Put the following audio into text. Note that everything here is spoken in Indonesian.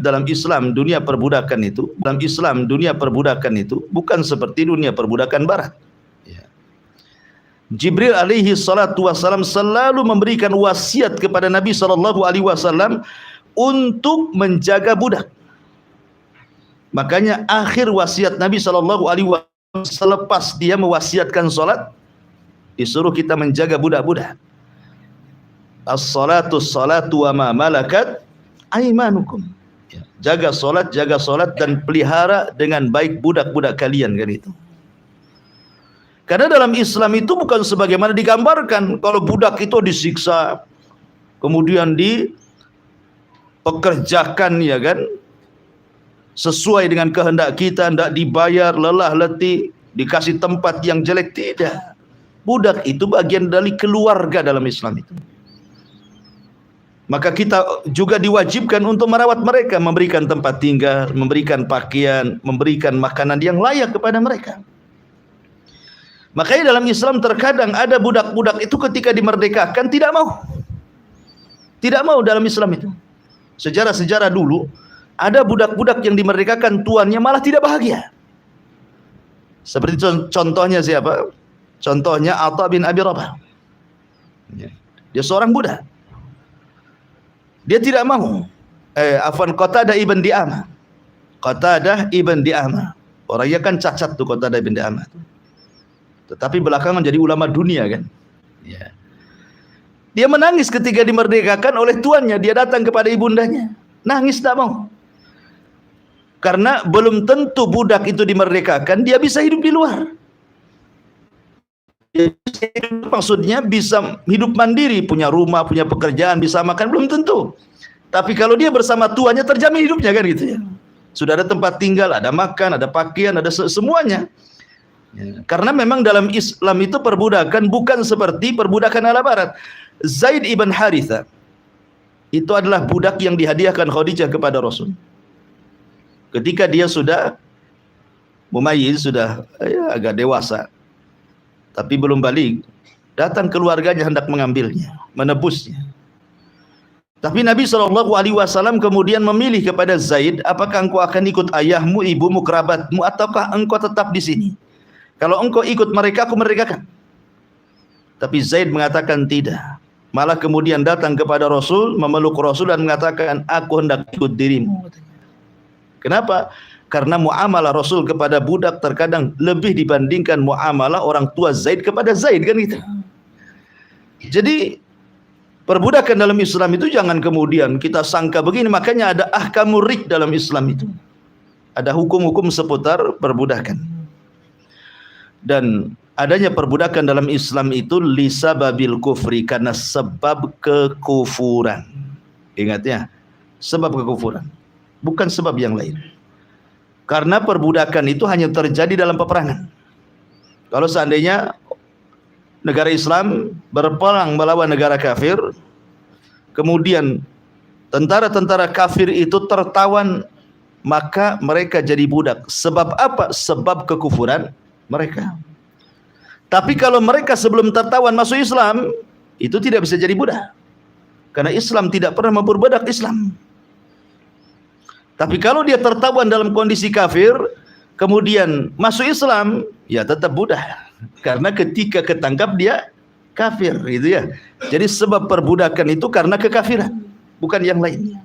dalam Islam dunia perbudakan itu, bukan seperti dunia perbudakan barat. Jibril alaihi salatu wasalam selalu memberikan wasiat kepada Nabi sallallahu alaihi wasallam untuk menjaga budak. Makanya akhir wasiat Nabi sallallahu alaihi wasallam selepas dia mewasiatkan salat, disuruh kita menjaga budak-budak. As-salatu wa ma malakat aimanukum. Jaga salat dan pelihara dengan baik budak-budak kalian, kan itu. Karena dalam Islam itu bukan sebagaimana digambarkan, kalau budak itu disiksa, kemudian dipekerjakan, ya kan, sesuai dengan kehendak kita, tidak dibayar, lelah letih, dikasih tempat yang jelek. Tidak. Budak itu bagian dari keluarga dalam Islam itu. Maka kita juga diwajibkan untuk merawat mereka, memberikan tempat tinggal, memberikan pakaian, memberikan makanan yang layak kepada mereka. Makanya dalam Islam terkadang ada budak-budak itu ketika dimerdekakan tidak mau. Tidak mau dalam Islam itu. Sejarah-sejarah dulu ada budak-budak yang dimerdekakan tuannya malah tidak bahagia. Seperti contohnya siapa? Contohnya Atha bin Abi Rabah. Dia seorang budak. Dia tidak mau. Qatadah ibn Di'amah. Qatadah ibn Di'amah. Orangnya kan cacat tuh Qatadah ibn Di'amah. Tetapi belakangan jadi ulama dunia, kan. Ya. Dia menangis ketika dimerdekakan oleh tuannya. Dia datang kepada ibundanya, nangis tak mau. Karena belum tentu budak itu dimerdekakan dia bisa hidup di luar. Maksudnya bisa hidup mandiri, punya rumah, punya pekerjaan, bisa makan, belum tentu. Tapi kalau dia bersama tuannya terjamin hidupnya, kan gitu ya. Sudah ada tempat tinggal, ada makan, ada pakaian, ada semuanya. Ya. Karena memang dalam Islam itu perbudakan bukan seperti perbudakan ala barat. Zaid ibn Haritha itu adalah budak yang dihadiahkan Khadijah kepada Rasul. Ketika dia sudah mumayyiz, sudah agak dewasa, tapi belum balik, datang keluarganya hendak mengambilnya, menebusnya. Tapi Nabi SAW kemudian memilih kepada Zaid, apakah engkau akan ikut ayahmu, ibumu, kerabatmu, ataukah engkau tetap di sini? Kalau engkau ikut mereka, aku merdekakan. Tapi Zaid mengatakan tidak. Malah kemudian datang kepada Rasul, memeluk Rasul dan mengatakan, aku hendak ikut dirimu. Kenapa? Karena muamalah Rasul kepada budak terkadang lebih dibandingkan muamalah orang tua Zaid kepada Zaid, kan gitu. Jadi perbudakan dalam Islam itu jangan kemudian kita sangka begini. Makanya ada ahkamur rik dalam Islam itu. Ada hukum-hukum seputar perbudakan. Dan adanya perbudakan dalam Islam itu lisababil kufri, karena sebab kekufuran. Ingat ya, sebab kekufuran, bukan sebab yang lain. Karena perbudakan itu hanya terjadi dalam peperangan. Kalau seandainya negara Islam berperang melawan negara kafir, kemudian tentara-tentara kafir itu tertawan, maka mereka jadi budak. Sebab apa? Sebab kekufuran mereka. Tapi kalau mereka sebelum tertawan masuk Islam, itu tidak bisa jadi budak. Karena Islam tidak pernah memperbudak Islam. Tapi kalau dia tertawan dalam kondisi kafir, kemudian masuk Islam, ya tetap budak. Karena ketika ketangkap dia kafir, gitu ya. Jadi sebab perbudakan itu karena kekafiran, bukan yang lainnya.